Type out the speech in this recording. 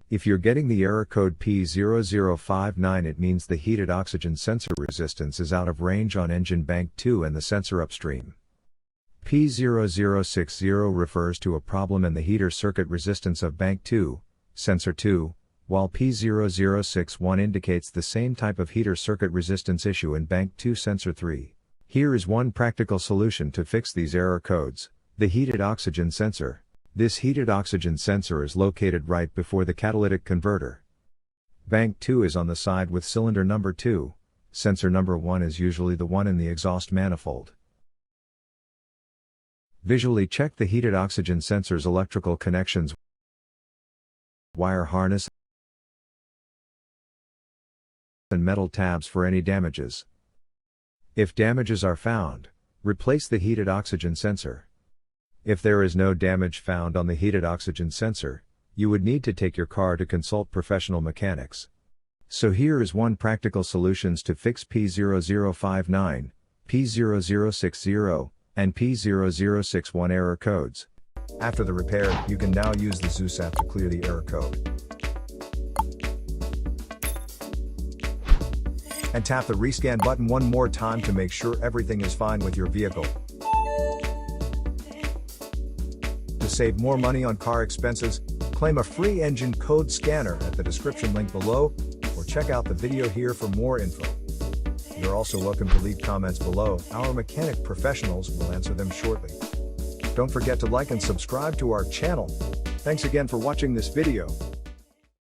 If you're getting the error code P0059, it means the heated oxygen sensor resistance is out of range on engine bank 2 and the sensor upstream. P0060 refers to a problem in the heater circuit resistance of bank 2, sensor 2, while P0061 indicates the same type of heater circuit resistance issue in bank 2 sensor 3. Here is one practical solution to fix these error codes: the heated oxygen sensor. This heated oxygen sensor is located right before the catalytic converter. Bank 2 is on the side with cylinder number 2, sensor number 1 is usually the one in the exhaust manifold. Visually check the heated oxygen sensor's electrical connections, wire harness, and metal tabs for any damages. If damages are found, replace the heated oxygen sensor. If there is no damage found on the heated oxygen sensor, you would need to take your car to consult professional mechanics. So here is one practical solutions to fix P0059, P0060, and P0061 error codes. After the repair, you can now use the Zeus app to clear the error code. And tap the rescan button one more time to make sure everything is fine with your vehicle. To save more money on car expenses, claim a free engine code scanner at the description link below, or check out the video here for more info. You're also welcome to leave comments below. Our mechanic professionals will answer them shortly. Don't forget to like and subscribe to our channel. Thanks again for watching this video.